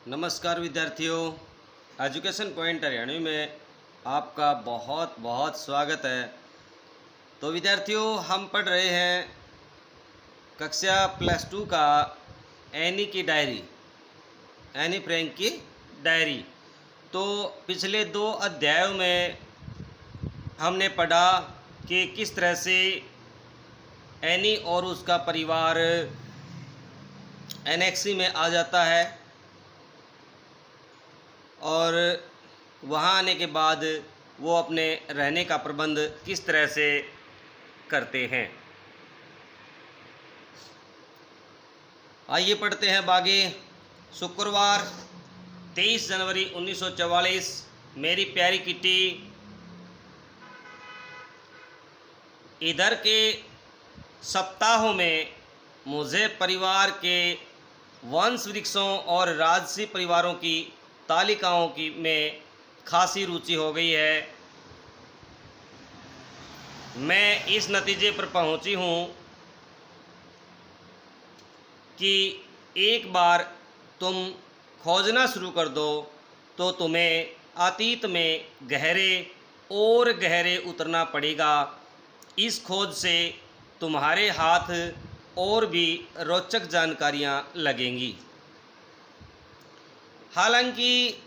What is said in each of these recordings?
नमस्कार विद्यार्थियों, education point Haryanvi में आपका बहुत बहुत स्वागत है। तो विद्यार्थियों, हम पढ़ रहे हैं कक्षा +2 का एनी की डायरी, एनी फ्रैंक की डायरी। तो पिछले 2 अध्यायों में हमने पढ़ा कि किस तरह से एनी और उसका परिवार एनेक्सी में आ जाता है और वहाँ आने के बाद वो अपने रहने का प्रबंध किस तरह से करते हैं। आइए पढ़ते हैं आगे। शुक्रवार 23 जनवरी 1944। मेरी प्यारी किटी, इधर के सप्ताहों में मुझे परिवार के वंश वृक्षों और राजसी परिवारों की तालिकाओं की में खासी रुचि हो गई है। मैं इस नतीजे पर पहुंची हूं कि एक बार तुम खोजना शुरू कर दो तो तुम्हें अतीत में गहरे और गहरे उतरना पड़ेगा। इस खोज से तुम्हारे हाथ और भी रोचक जानकारियां लगेंगी। हालांकि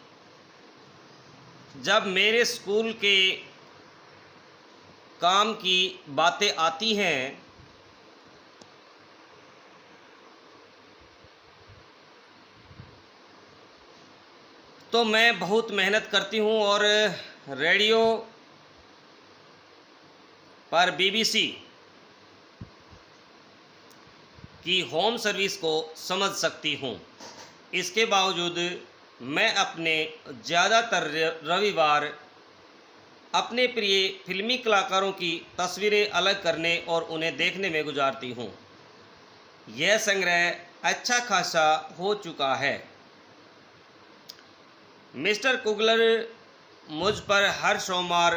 जब मेरे स्कूल के काम की बातें आती हैं तो मैं बहुत मेहनत करती हूं और रेडियो पर BBC की होम सर्विस को समझ सकती हूं। इसके बावजूद मैं अपने ज़्यादातर रविवार अपने प्रिय फिल्मी कलाकारों की तस्वीरें अलग करने और उन्हें देखने में गुजारती हूं। यह संग्रह अच्छा खासा हो चुका है। मिस्टर कुगलर मुझ पर हर सोमवार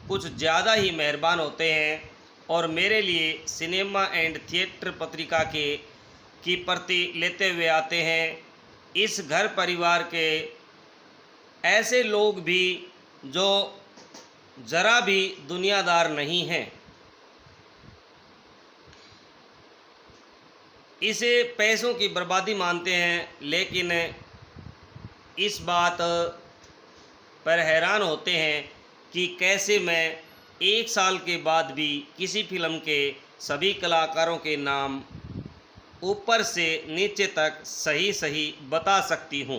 कुछ ज़्यादा ही मेहरबान होते हैं और मेरे लिए सिनेमा एंड थिएटर पत्रिका की प्रति लेते हुए आते हैं। इस घर परिवार के ऐसे लोग भी जो ज़रा भी दुनियादार नहीं हैं, इसे पैसों की बर्बादी मानते हैं, लेकिन इस बात पर हैरान होते हैं कि कैसे मैं 1 साल के बाद भी किसी फिल्म के सभी कलाकारों के नाम ऊपर से नीचे तक सही सही बता सकती हूँ।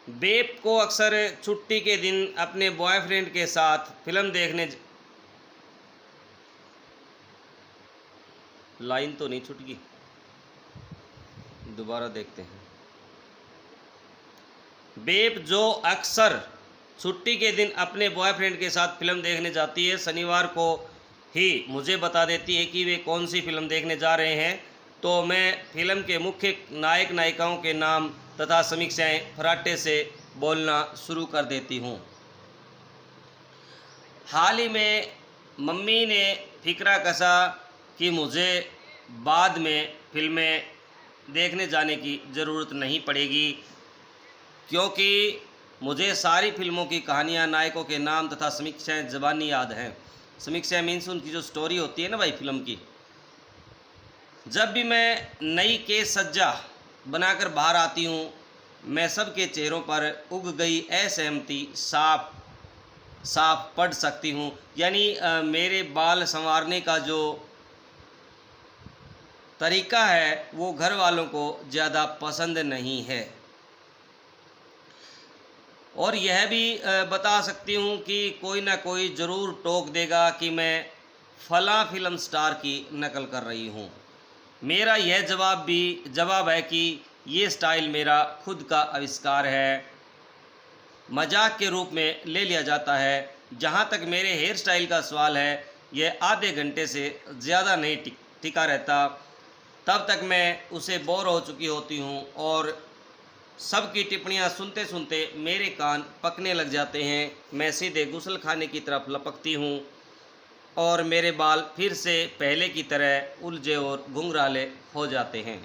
बेब को अक्सर छुट्टी के दिन अपने बॉयफ्रेंड के साथ फिल्म देखने लाइन तो नहीं छूट गई, दोबारा देखते हैं। बेब जो अक्सर छुट्टी के दिन अपने बॉयफ्रेंड के साथ फिल्म देखने जाती है, शनिवार को ही मुझे बता देती है कि वे कौन सी फिल्म देखने जा रहे हैं। तो मैं फिल्म के मुख्य नायक नायिकाओं के नाम तथा समीक्षाएं फराटे से बोलना शुरू कर देती हूँ। हाल ही में मम्मी ने फिक्रा कसा कि मुझे बाद में फिल्में देखने जाने की ज़रूरत नहीं पड़ेगी, क्योंकि मुझे सारी फिल्मों की कहानियाँ, नायकों के नाम तथा समीक्षाएं ज़बानी याद हैं। समीक्षा मीन्स उनकी जो स्टोरी होती है ना भाई फिल्म की। जब भी मैं नई केस सज्जा बनाकर बाहर आती हूँ, मैं सबके चेहरों पर उग गई असहमति साफ साफ पढ़ सकती हूँ। यानी मेरे बाल संवारने का जो तरीका है वो घर वालों को ज़्यादा पसंद नहीं है। और यह भी बता सकती हूँ कि कोई ना कोई ज़रूर टोक देगा कि मैं फला फिल्म स्टार की नकल कर रही हूँ। मेरा यह जवाब है कि ये स्टाइल मेरा खुद का आविष्कार है, मजाक के रूप में ले लिया जाता है। जहाँ तक मेरे हेयर स्टाइल का सवाल है, यह आधे घंटे से ज़्यादा नहीं टिका रहता। तब तक मैं उसे बोर हो चुकी होती हूँ और सबकी टिप्पणियाँ सुनते सुनते मेरे कान पकने लग जाते हैं। मैं सीधे गुस्ल खाने की तरफ लपकती हूँ और मेरे बाल फिर से पहले की तरह उलझे और घुंघराले हो जाते हैं।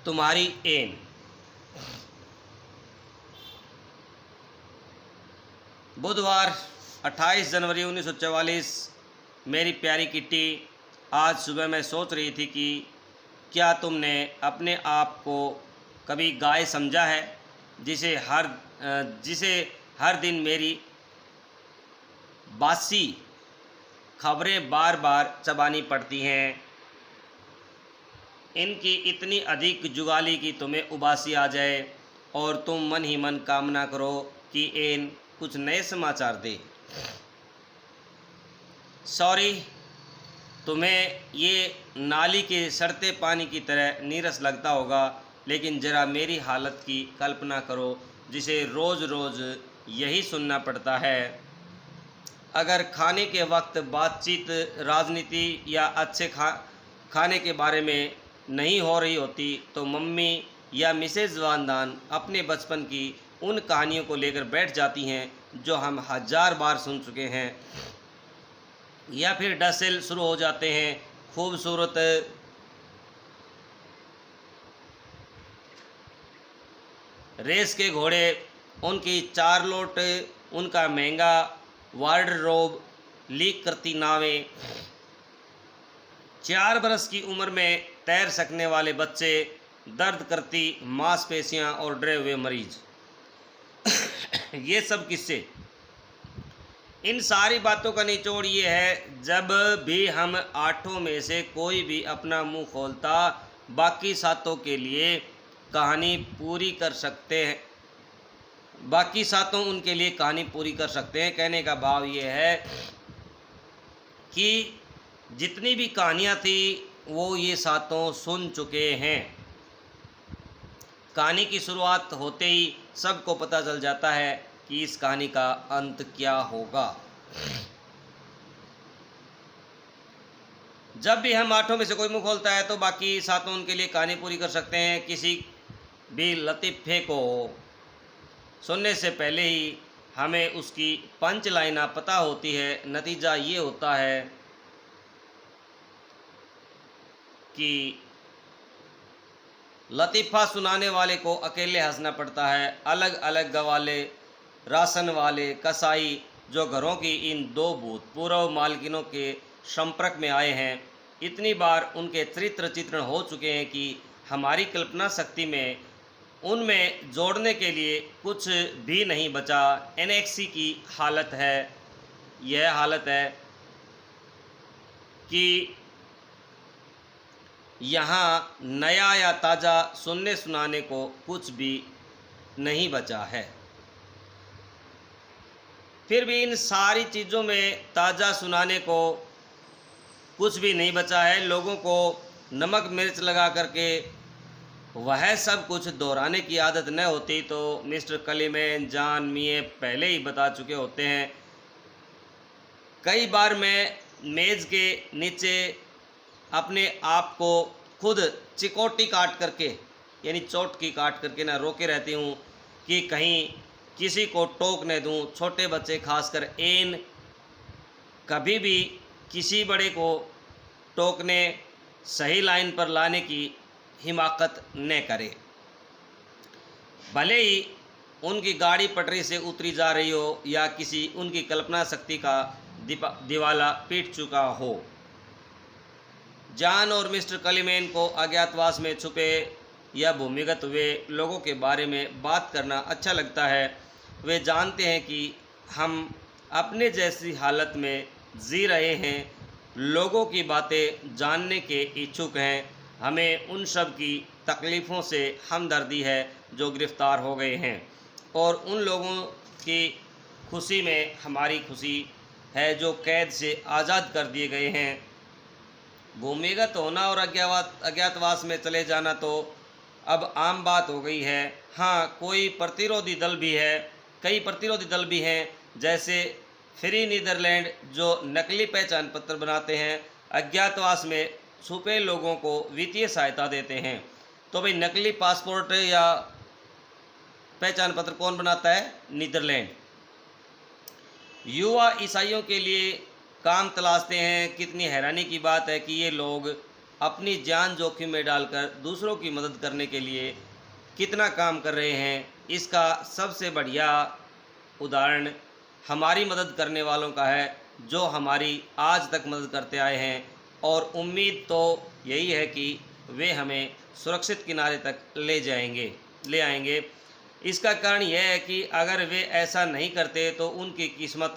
तुम्हारी एन। बुधवार 28 जनवरी 1944। मेरी प्यारी किट्टी, आज सुबह मैं सोच रही थी कि क्या तुमने अपने आप को कभी गाय समझा है जिसे हर दिन मेरी बासी खबरें बार बार चबानी पड़ती हैं। इनकी इतनी अधिक जुगाली कि तुम्हें उबासी आ जाए और तुम मन ही मन कामना करो कि एन कुछ नए समाचार दे। सॉरी, तुम्हें ये नाली के सड़ते पानी की तरह नीरस लगता होगा, लेकिन ज़रा मेरी हालत की कल्पना करो जिसे रोज़ रोज़ यही सुनना पड़ता है। अगर खाने के वक्त बातचीत राजनीति या अच्छे खाने के बारे में नहीं हो रही होती तो मम्मी या मिसेज़ वानदान अपने बचपन की उन कहानियों को लेकर बैठ जाती हैं जो हम 1000 बार सुन चुके हैं, या फिर डसेल शुरू हो जाते हैं। खूबसूरत रेस के घोड़े, उनकी चारलोट, उनका महंगा वार्डरोब, लीक करती नावें, 4 बरस की उम्र में तैर सकने वाले बच्चे, दर्द करती मांसपेशियां और डरे हुए मरीज। ये सब किस्से, इन सारी बातों का निचोड़ ये है, जब भी हम 8 में से कोई भी अपना मुंह खोलता, बाकी 7 के लिए कहानी पूरी कर सकते हैं। बाकी 7 उनके लिए कहानी पूरी कर सकते हैं। कहने का भाव ये है कि जितनी भी कहानियाँ थी वो ये 7 सुन चुके हैं। कहानी की शुरुआत होते ही सबको पता चल जाता है कि इस कहानी का अंत क्या होगा। जब भी हम 8 में से कोई मुंह खोलता है तो बाकी 7 उनके लिए कहानी पूरी कर सकते हैं। किसी भी लतीफ़े को सुनने से पहले ही हमें उसकी पंच लाइना पता होती है। नतीजा ये होता है कि लतीफ़ा सुनाने वाले को अकेले हंसना पड़ता है। अलग अलग गवाले, राशन वाले, कसाई जो घरों की इन 2 भूतपूर्व मालकिनों के संपर्क में आए हैं, इतनी बार उनके चरित्र चित्रण हो चुके हैं कि हमारी कल्पना शक्ति में उनमें जोड़ने के लिए कुछ भी नहीं बचा। एनेक्सी की हालत है, यह हालत है कि यहाँ नया या ताज़ा सुनने सुनाने को कुछ भी नहीं बचा है। फिर भी इन सारी चीज़ों में ताज़ा सुनाने को कुछ भी नहीं बचा है। लोगों को नमक मिर्च लगा करके वह सब कुछ दोहराने की आदत न होती तो मिस्टर कलीमैन, जॉन मिये पहले ही बता चुके होते हैं। कई बार मैं मेज़ के नीचे अपने आप को खुद चिकोटी काट करके, यानी चोटकी काट करके ना रोके रहती हूँ कि कहीं किसी को टोक न दूँ। छोटे बच्चे खासकर एन कभी भी किसी बड़े को टोकने, सही लाइन पर लाने की हिमाकत न करे, भले ही उनकी गाड़ी पटरी से उतरी जा रही हो या किसी उनकी कल्पना शक्ति का दिवाला पीट चुका हो। जॉन और मिस्टर कलीमैन को अज्ञातवास में छुपे या भूमिगत हुए लोगों के बारे में बात करना अच्छा लगता है। वे जानते हैं कि हम अपने जैसी हालत में जी रहे हैं, लोगों की बातें जानने के इच्छुक हैं। हमें उन सब की तकलीफ़ों से हमदर्दी है जो गिरफ़्तार हो गए हैं, और उन लोगों की खुशी में हमारी खुशी है जो कैद से आज़ाद कर दिए गए हैं। भूमिगत होना और अज्ञातवास में चले जाना तो अब आम बात हो गई है। हाँ, कई प्रतिरोधी दल भी हैं, जैसे फ्री नीदरलैंड, जो नकली पहचान पत्र बनाते हैं, अज्ञातवास में छुपे लोगों को वित्तीय सहायता देते हैं। तो भाई नकली पासपोर्ट या पहचान पत्र कौन बनाता है? नीदरलैंड। युवा ईसाइयों के लिए काम तलाशते हैं। कितनी हैरानी की बात है कि ये लोग अपनी जान जोखिम में डालकर दूसरों की मदद करने के लिए कितना काम कर रहे हैं, इसका सबसे बढ़िया उदाहरण हमारी मदद करने वालों का है, जो हमारी आज तक मदद करते आए हैं। और उम्मीद तो यही है कि वे हमें सुरक्षित किनारे तक ले आएंगे। इसका कारण यह है कि अगर वे ऐसा नहीं करते तो उनकी किस्मत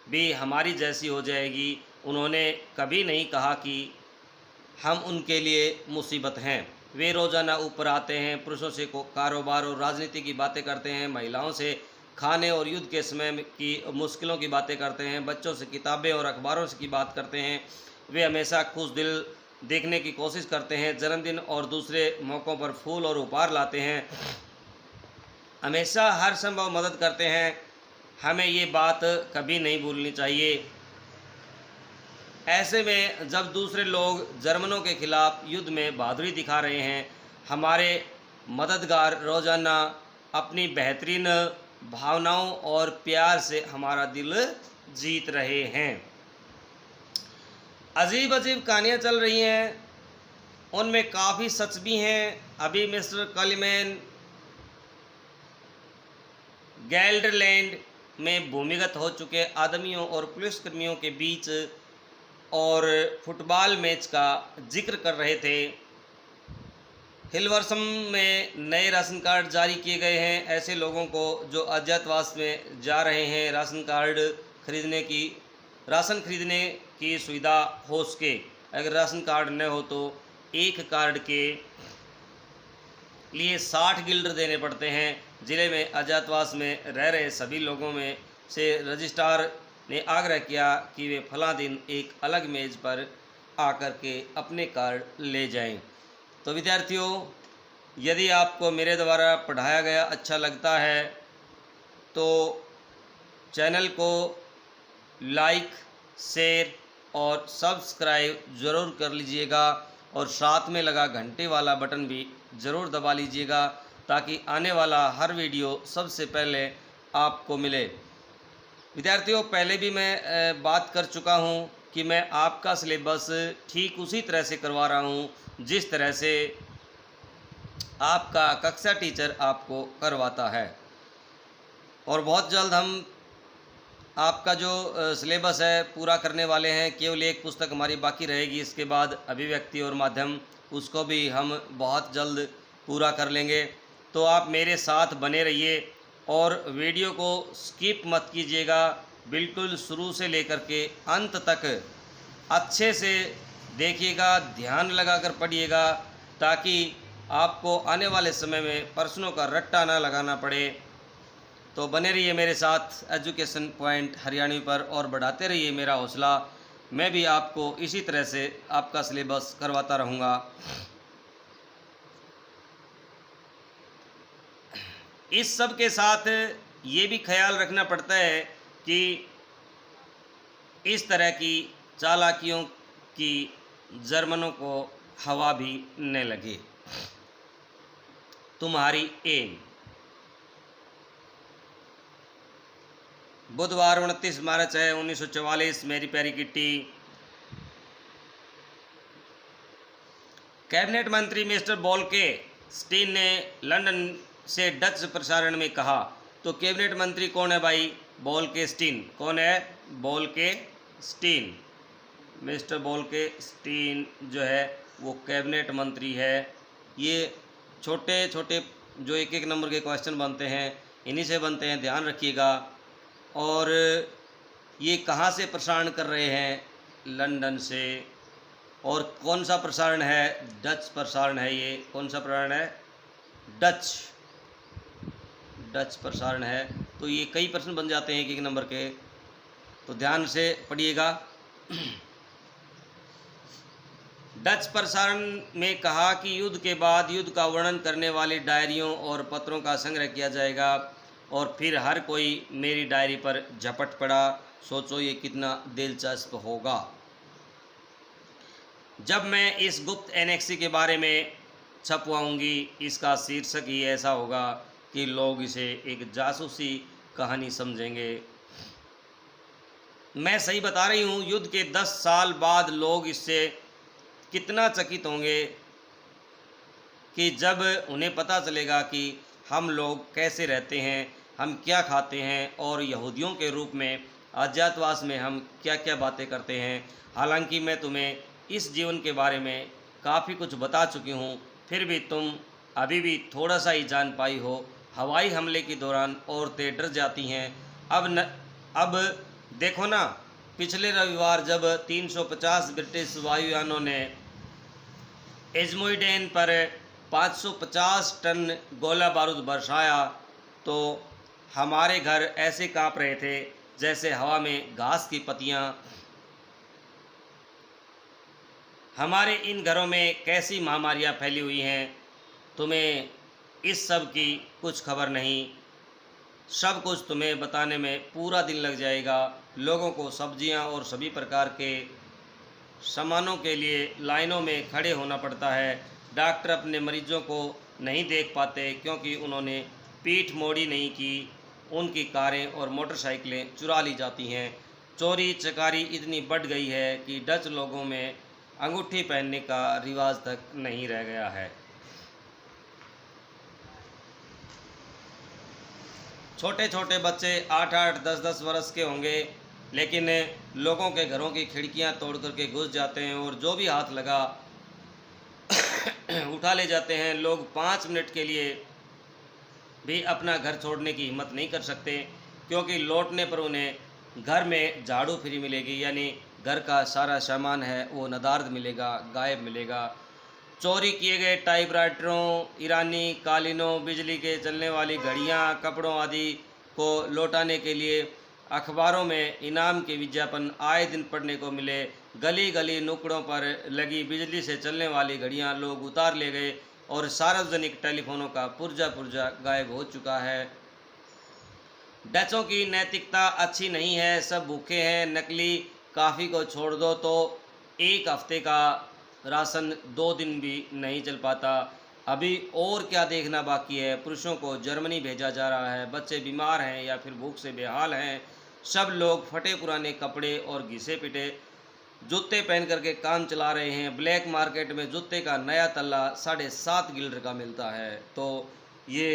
भी हमारी जैसी हो जाएगी। उन्होंने कभी नहीं कहा कि हम उनके लिए मुसीबत हैं। वे रोज़ाना ऊपर आते हैं, पुरुषों से कारोबार और राजनीति की बातें करते हैं, महिलाओं से खाने और युद्ध के समय की मुश्किलों की बातें करते हैं, बच्चों से किताबें और अखबारों की बात करते हैं। वे हमेशा खुश दिल देखने की कोशिश करते हैं, जन्मदिन और दूसरे मौक़ों पर फूल और उपहार लाते हैं, हमेशा हर संभव मदद करते हैं। हमें ये बात कभी नहीं भूलनी चाहिए। ऐसे में जब दूसरे लोग जर्मनों के खिलाफ युद्ध में बहादुरी दिखा रहे हैं, हमारे मददगार रोज़ाना अपनी बेहतरीन भावनाओं और प्यार से हमारा दिल जीत रहे हैं। अजीब अजीब कहानियाँ चल रही हैं, उनमें काफ़ी सच भी हैं। अभी मिस्टर कलिमैन गेल्डरलैंड में भूमिगत हो चुके आदमियों और पुलिसकर्मियों के बीच और फुटबॉल मैच का जिक्र कर रहे थे। हिलवर्सम में नए राशन कार्ड जारी किए गए हैं। ऐसे लोगों को जो अज्ञातवास में जा रहे हैं, राशन खरीदने की सुविधा हो सके। अगर राशन कार्ड न हो तो एक कार्ड के लिए 60 गिल्डर देने पड़ते हैं। ज़िले में अज्ञातवास में रह रहे सभी लोगों में से रजिस्ट्रार ने आग्रह किया कि वे फला दिन एक अलग मेज़ पर आकर के अपने कार्ड ले जाएं। तो विद्यार्थियों, यदि आपको मेरे द्वारा पढ़ाया गया अच्छा लगता है तो चैनल को लाइक, शेयर और सब्सक्राइब ज़रूर कर लीजिएगा और साथ में लगा घंटे वाला बटन भी ज़रूर दबा लीजिएगा, ताकि आने वाला हर वीडियो सबसे पहले आपको मिले। विद्यार्थियों, पहले भी मैं बात कर चुका हूँ कि मैं आपका सिलेबस ठीक उसी तरह से करवा रहा हूँ जिस तरह से आपका कक्षा टीचर आपको करवाता है। और बहुत जल्द हम आपका जो सिलेबस है पूरा करने वाले हैं। केवल एक पुस्तक हमारी बाकी रहेगी, इसके बाद अभिव्यक्ति और माध्यम, उसको भी हम बहुत जल्द पूरा कर लेंगे। तो आप मेरे साथ बने रहिए और वीडियो को स्किप मत कीजिएगा। बिल्कुल शुरू से लेकर के अंत तक अच्छे से देखिएगा, ध्यान लगाकर पढ़िएगा, ताकि आपको आने वाले समय में प्रश्नों का रट्टा ना लगाना पड़े। तो बने रहिए मेरे साथ एजुकेशन पॉइंट हरियाणवी पर और बढ़ाते रहिए मेरा हौसला। मैं भी आपको इसी तरह से आपका सिलेबस करवाता रहूँगा। इस सब के साथ ये भी ख्याल रखना पड़ता है कि इस तरह की चालाकियों की जर्मनों को हवा भी न लगे। तुम्हारी एम। बुधवार 29 मार्च है 1944। मेरी प्यारी किट्टी। कैबिनेट मंत्री मिस्टर बोल्के स्टीन ने लंदन से डच प्रसारण में कहा। तो कैबिनेट मंत्री कौन है भाई? बोल्के स्टीन। कौन है? बोल्के स्टीन। मिस्टर बोल्के स्टीन जो है वो कैबिनेट मंत्री है। ये छोटे छोटे जो एक एक नंबर के क्वेश्चन बनते हैं इन्हीं से बनते हैं, ध्यान रखिएगा। और ये कहाँ से प्रसारण कर रहे हैं? लंदन से। और कौन सा प्रसारण है? डच प्रसारण है। ये कौन सा प्रसारण है? डच प्रसारण है। तो ये कई प्रश्न बन जाते हैं एक एक नंबर के, तो ध्यान से पढ़िएगा। डच प्रसारण में कहा कि युद्ध के बाद युद्ध का वर्णन करने वाली डायरियों और पत्रों का संग्रह किया जाएगा। और फिर हर कोई मेरी डायरी पर झपट पड़ा। सोचो ये कितना दिलचस्प होगा। जब मैं इस गुप्त एनेक्सी के बारे में छपवाऊंगी, इसका शीर्षक ही ऐसा होगा कि लोग इसे एक जासूसी कहानी समझेंगे। मैं सही बता रही हूँ। युद्ध के 10 साल बाद लोग इससे कितना चकित होंगे कि जब उन्हें पता चलेगा कि हम लोग कैसे रहते हैं, हम क्या खाते हैं और यहूदियों के रूप में अज्ञातवास में हम क्या क्या बातें करते हैं। हालांकि मैं तुम्हें इस जीवन के बारे में काफ़ी कुछ बता चुकी हूँ, फिर भी तुम अभी भी थोड़ा सा ही जान पाई हो। हवाई हमले के दौरान औरतें डर जाती हैं। अब देखो ना, पिछले रविवार जब 350 ब्रिटिश वायुयानों ने एज़्मोइडेन पर 550 टन गोला बारूद बरसाया तो हमारे घर ऐसे कांप रहे थे जैसे हवा में घास की पत्तियां। हमारे इन घरों में कैसी महामारियां फैली हुई हैं, तुम्हें इस सब की कुछ खबर नहीं। सब कुछ तुम्हें बताने में पूरा दिन लग जाएगा। लोगों को सब्जियां और सभी प्रकार के सामानों के लिए लाइनों में खड़े होना पड़ता है। डॉक्टर अपने मरीजों को नहीं देख पाते क्योंकि उन्होंने पीठ मोड़ी नहीं की। उनकी कारें और मोटरसाइकिलें चुरा ली जाती हैं। चोरी चकारी इतनी बढ़ गई है कि डच लोगों में अंगूठी पहनने का रिवाज तक नहीं रह गया है। छोटे छोटे बच्चे 8-8, 10-10 वर्ष के होंगे, लेकिन लोगों के घरों की खिड़कियां तोड़ करके घुस जाते हैं और जो भी हाथ लगा उठा ले जाते हैं। लोग 5 मिनट के लिए भी अपना घर छोड़ने की हिम्मत नहीं कर सकते क्योंकि लौटने पर उन्हें घर में झाड़ू फ्री मिलेगी, यानी घर का सारा सामान है वो नदार्द मिलेगा, गायब मिलेगा। चोरी किए गए टाइपराइटरों, ईरानी कालीनों, बिजली के चलने वाली घड़ियां, कपड़ों आदि को लौटाने के लिए अखबारों में इनाम के विज्ञापन आए दिन पढ़ने को मिले। गली गली नुक्कड़ों पर लगी बिजली से चलने वाली घड़ियां लोग उतार ले गए और सार्वजनिक टेलीफोनों का पुर्जा पुर्जा गायब हो चुका है। डचों की नैतिकता अच्छी नहीं है, सब भूखे हैं। नकली काफ़ी को छोड़ दो तो एक हफ्ते का राशन 2 दिन भी नहीं चल पाता। अभी और क्या देखना बाकी है। पुरुषों को जर्मनी भेजा जा रहा है, बच्चे बीमार हैं या फिर भूख से बेहाल हैं। सब लोग फटे पुराने कपड़े और घिसे पिटे जूते पहन करके काम चला रहे हैं। ब्लैक मार्केट में जूते का नया तल्ला 7.5 गिल्डर का मिलता है। तो ये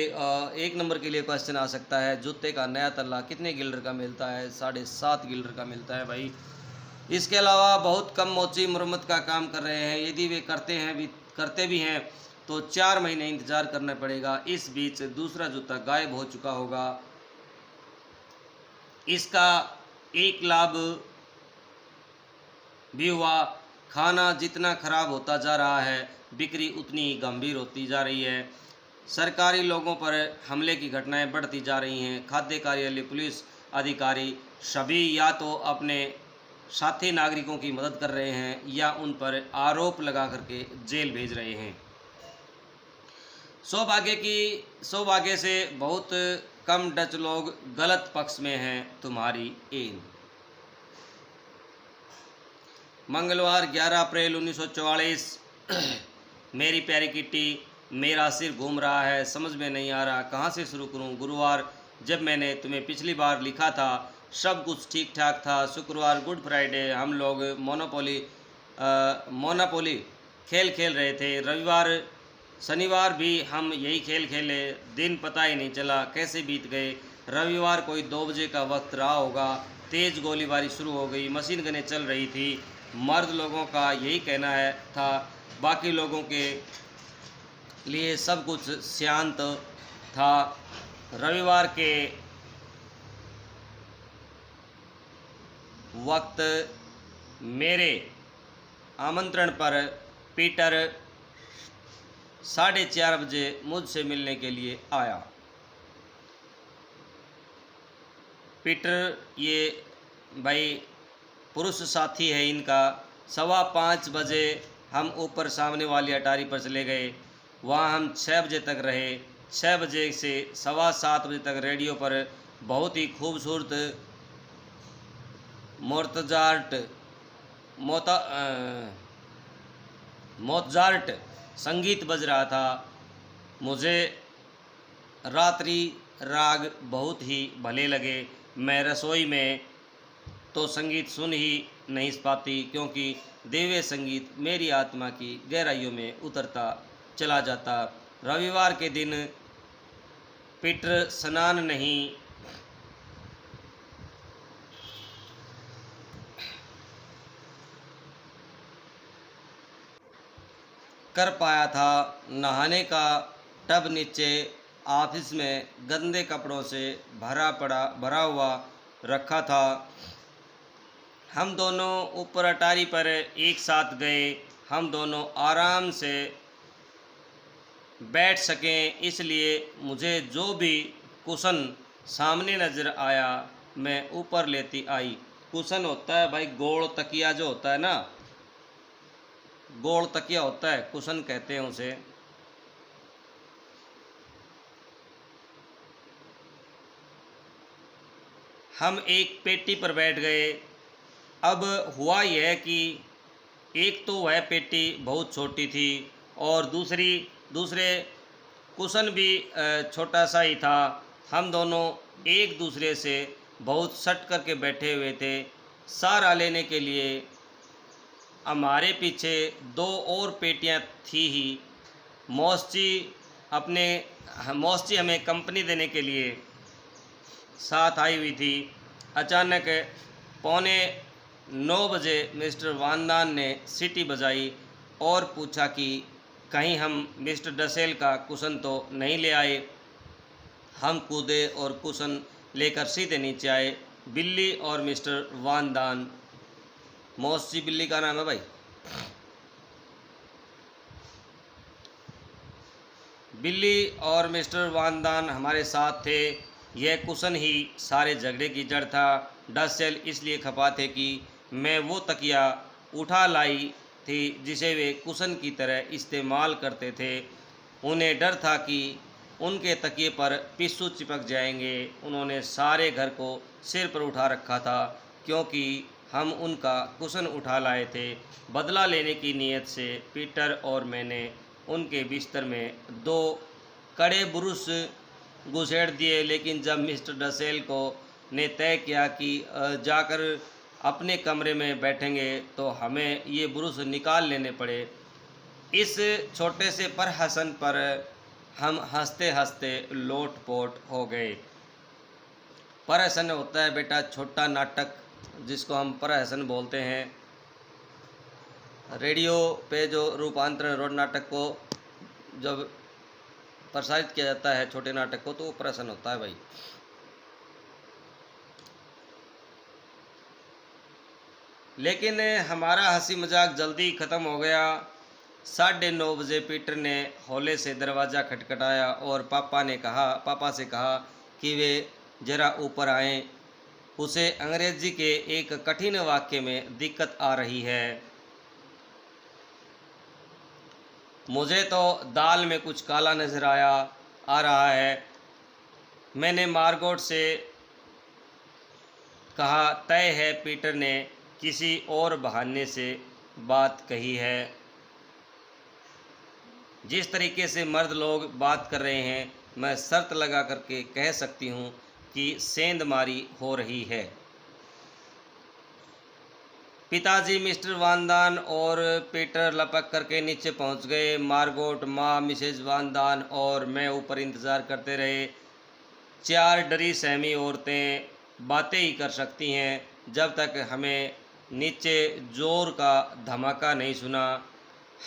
1 नंबर के लिए क्वेश्चन आ सकता है, जूते का नया तल्ला कितने गिल्डर का मिलता है? 7.5 गिल्डर का मिलता है भाई। इसके अलावा बहुत कम मोची मरम्मत का काम कर रहे हैं। यदि वे करते भी हैं तो 4 महीने इंतज़ार करना पड़ेगा। इस बीच दूसरा जूता गायब हो चुका होगा। इसका एक लाभ भी हुआ, खाना जितना खराब होता जा रहा है बिक्री उतनी ही गंभीर होती जा रही है। सरकारी लोगों पर हमले की घटनाएं बढ़ती जा रही हैं। खाद्य कार्यालय, पुलिस अधिकारी सभी या तो अपने साथी नागरिकों की मदद कर रहे हैं या उन पर आरोप लगा करके जेल भेज रहे हैं। सौभाग्य से बहुत कम डच लोग गलत पक्ष में हैं तुम्हारी इन। मंगलवार 11 अप्रैल 1944। मेरी प्यारी किट्टी, मेरा सिर घूम रहा है, समझ में नहीं आ रहा कहाँ से शुरू करूँ। गुरुवार जब मैंने तुम्हें पिछली बार लिखा था सब कुछ ठीक ठाक था। शुक्रवार गुड फ्राइडे, हम लोग मोनोपोली खेल रहे थे। रविवार शनिवार भी हम यही खेल खेले। दिन पता ही नहीं चला कैसे बीत गए। रविवार कोई 2 बजे का वक्त रहा होगा। तेज़ गोलीबारी शुरू हो गई, मशीन गनें चल रही थी। मर्द लोगों का यही कहना था, बाकी लोगों के लिए सब कुछ शांत था। रविवार के वक्त मेरे आमंत्रण पर पीटर 4:30 बजे मुझसे मिलने के लिए आया। पीटर ये भाई पुरुष साथी है इनका। 5:15 बजे हम ऊपर सामने वाली अटारी पर चले गए। वहाँ हम 6 बजे तक रहे। 6 बजे से 7:15 बजे तक रेडियो पर बहुत ही खूबसूरत मोज़ार्ट संगीत बज रहा था। मुझे रात्रि राग बहुत ही भले लगे। मैं रसोई में तो संगीत सुन ही नहीं पाती क्योंकि दिव्य संगीत मेरी आत्मा की गहराइयों में उतरता चला जाता। रविवार के दिन पीटर स्नान नहीं कर पाया था। नहाने का टब नीचे ऑफिस में गंदे कपड़ों से भरा हुआ रखा था। हम दोनों ऊपर अटारी पर एक साथ गए। हम दोनों आराम से बैठ सकें, इसलिए मुझे जो भी कुशन सामने नज़र आया मैं ऊपर लेती आई। कुशन होता है भाई गोल तकिया जो होता है ना, गोल तकिया होता है, कुशन कहते हैं उसे। हम एक पेटी पर बैठ गए। अब हुआ यह कि एक तो वह पेटी बहुत छोटी थी और दूसरे कुशन भी छोटा सा ही था। हम दोनों एक दूसरे से बहुत सट करके बैठे हुए थे। सहारा लेने के लिए हमारे पीछे दो और पेटियां थी ही। मौसी हमें कंपनी देने के लिए साथ आई हुई थी। अचानक 8:45 मिस्टर वानदान ने सीटी बजाई और पूछा कि कहीं हम मिस्टर डसेल का कुशन तो नहीं ले आए। हम कूदे और कुशन लेकर सीधे नीचे आए। बिल्ली और मिस्टर वानदान, मौसी बिल्ली का नाम है भाई, बिल्ली और मिस्टर वानदान हमारे साथ थे। यह कुशन ही सारे झगड़े की जड़ था। डसेल इसलिए खपा थे कि मैं वो तकिया उठा लाई थी जिसे वे कुशन की तरह इस्तेमाल करते थे। उन्हें डर था कि उनके तकिए पर पिस्सू चिपक जाएंगे। उन्होंने सारे घर को सिर पर उठा रखा था क्योंकि हम उनका कुशन उठा लाए थे। बदला लेने की नीयत से पीटर और मैंने उनके बिस्तर में 2 कड़े बुरुश घुसेड़ दिए। लेकिन जब मिस्टर डसेल को ने तय किया कि जाकर अपने कमरे में बैठेंगे तो हमें ये बुरुश निकाल लेने पड़े। इस छोटे से प्रहसन पर हम हंसते हंसते लोटपोट हो गए। प्रहसन होता है बेटा छोटा नाटक जिसको हम प्रहसन बोलते हैं। रेडियो पे जो रूपांतरण रोड नाटक को जब प्रसारित किया जाता है छोटे नाटक को तो वो प्रहसन होता है भाई। लेकिन हमारा हंसी मजाक जल्दी ख़त्म हो गया। 9:30 पीटर ने हौले से दरवाज़ा खटखटाया और पापा से कहा कि वे ज़रा ऊपर आएं। उसे अंग्रेज़ी के एक कठिन वाक्य में दिक्कत आ रही है। मुझे तो दाल में कुछ काला नज़र आ रहा है। मैंने मार्गोट से कहा तय है पीटर ने किसी और बहाने से बात कही है। जिस तरीके से मर्द लोग बात कर रहे हैं मैं शर्त लगा करके कह सकती हूँ कि सेंधमारी हो रही है। पिताजी मिस्टर वानदान और पीटर लपक करके नीचे पहुंच गए। मार्गोट, माँ, मिसेज वानदान और मैं ऊपर इंतज़ार करते रहे। 4 डरी सहमी औरतें बातें ही कर सकती हैं जब तक हमें नीचे जोर का धमाका नहीं सुना।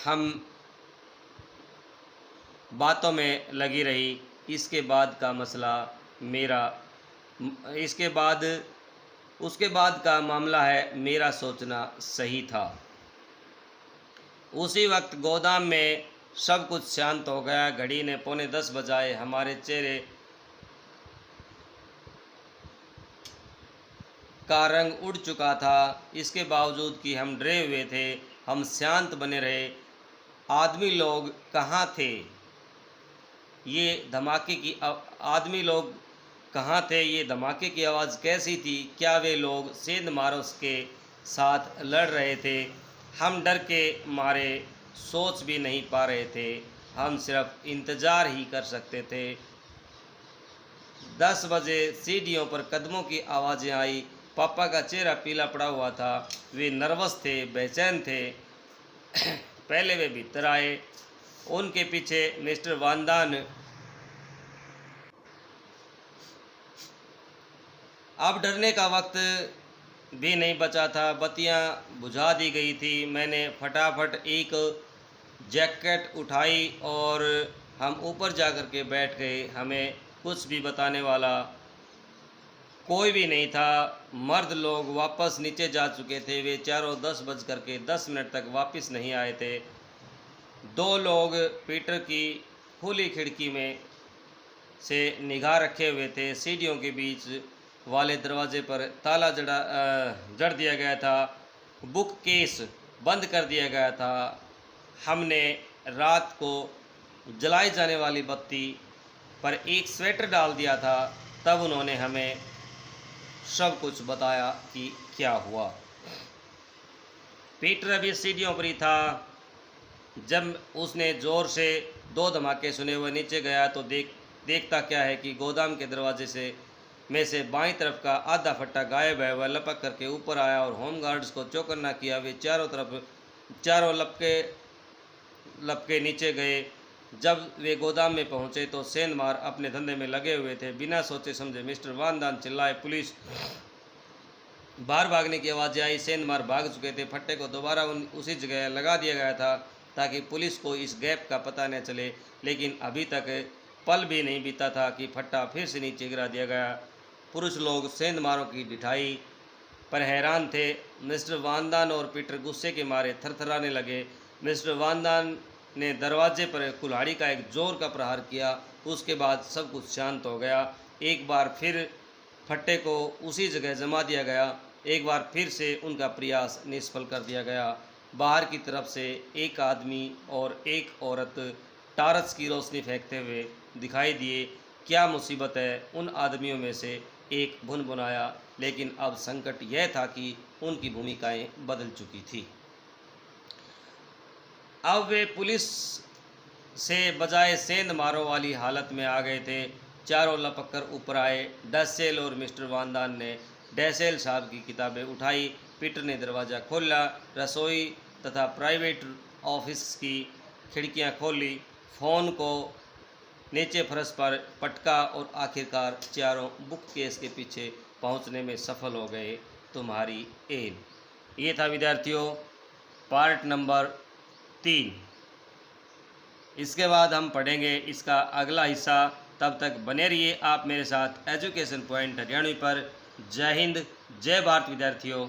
हम बातों में लगी रही। उसके बाद का मामला है मेरा सोचना सही था। उसी वक्त गोदाम में सब कुछ शांत हो गया। घड़ी ने 9:45 बजाए। हमारे चेहरे का रंग उड़ चुका था। इसके बावजूद कि हम डरे हुए थे हम शांत बने रहे। आदमी लोग कहाँ थे? आदमी लोग कहाँ थे? ये धमाके की आवाज़ कैसी थी? क्या वे लोग सेंधमारों के साथ लड़ रहे थे? हम डर के मारे सोच भी नहीं पा रहे थे। हम सिर्फ इंतज़ार ही कर सकते थे। 10 बजे सीढ़ियों पर कदमों की आवाज़ें आई। पापा का चेहरा पीला पड़ा हुआ था। वे नर्वस थे, बेचैन थे। पहले वे भीतर आए। उनके पीछे मिस्टर वानदान। अब डरने का वक्त भी नहीं बचा था। बत्तियां बुझा दी गई थी। मैंने फटाफट एक जैकेट उठाई और हम ऊपर जा कर के बैठ गए। हमें कुछ भी बताने वाला कोई भी नहीं था। मर्द लोग वापस नीचे जा चुके थे। वे चारों 10:10 तक वापस नहीं आए थे। 2 लोग पीटर की खुली खिड़की में से निगाह रखे हुए थे। सीढ़ियों के बीच वाले दरवाजे पर ताला जड़ दिया गया था। बुक केस बंद कर दिया गया था। हमने रात को जलाई जाने वाली बत्ती पर एक स्वेटर डाल दिया था। तब उन्होंने हमें सब कुछ बताया कि क्या हुआ। पीटर अभी सीढ़ियों पर ही था जब उसने ज़ोर से 2 धमाके सुने। हुए नीचे गया तो देखता क्या है कि गोदाम के दरवाजे में से बाईं तरफ का आधा फट्टा गायब है। वह लपक करके ऊपर आया और होम गार्ड्स को चौकन्ना किया। वे चारों लपके नीचे गए। जब वे गोदाम में पहुंचे तो सेंधमार अपने धंधे में लगे हुए थे। बिना सोचे समझे मिस्टर वानदान चिल्लाए, पुलिस! बाहर भागने की आवाज़ें आई। सेंधमार भाग चुके थे। फट्टे को दोबारा उसी जगह लगा दिया गया था ताकि पुलिस को इस गैप का पता न चले। लेकिन अभी तक पल भी नहीं बीता था कि फट्टा फिर से नीचे गिरा दिया गया। पुरुष लोग सेंधमारों की ढिठाई पर हैरान थे। मिस्टर वानदान और पीटर गुस्से के मारे थरथराने लगे। मिस्टर वानदान ने दरवाजे पर कुल्हाड़ी का एक जोर का प्रहार किया। उसके बाद सब कुछ शांत हो गया। एक बार फिर फट्टे को उसी जगह जमा दिया गया। एक बार फिर से उनका प्रयास निष्फल कर दिया गया। बाहर की तरफ से एक आदमी और एक औरत टार्च की रोशनी फेंकते हुए दिखाई दिए। क्या मुसीबत है, उन आदमियों में से एक भुनभुनाया। लेकिन अब संकट यह था कि उनकी भूमिकाएं बदल चुकी थी। अब वे पुलिस से बजाय सेंधमारों वाली हालत में आ गए थे। चारों लपक कर ऊपर आए। डसेल और मिस्टर वानदान ने डसेल साहब की किताबें उठाई। पीटर ने दरवाज़ा खोला। रसोई तथा प्राइवेट ऑफिस की खिड़कियां खोली। फ़ोन को नीचे फर्श पर पटका और आखिरकार चारों बुक केस के पीछे पहुंचने में सफल हो गए। तुम्हारी एन। ये था विद्यार्थियों पार्ट नंबर 3। इसके बाद हम पढ़ेंगे इसका अगला हिस्सा। तब तक बने रहिए आप मेरे साथ एजुकेशन पॉइंट हरियाणवी पर। जय हिंद, जय भारत विद्यार्थियों।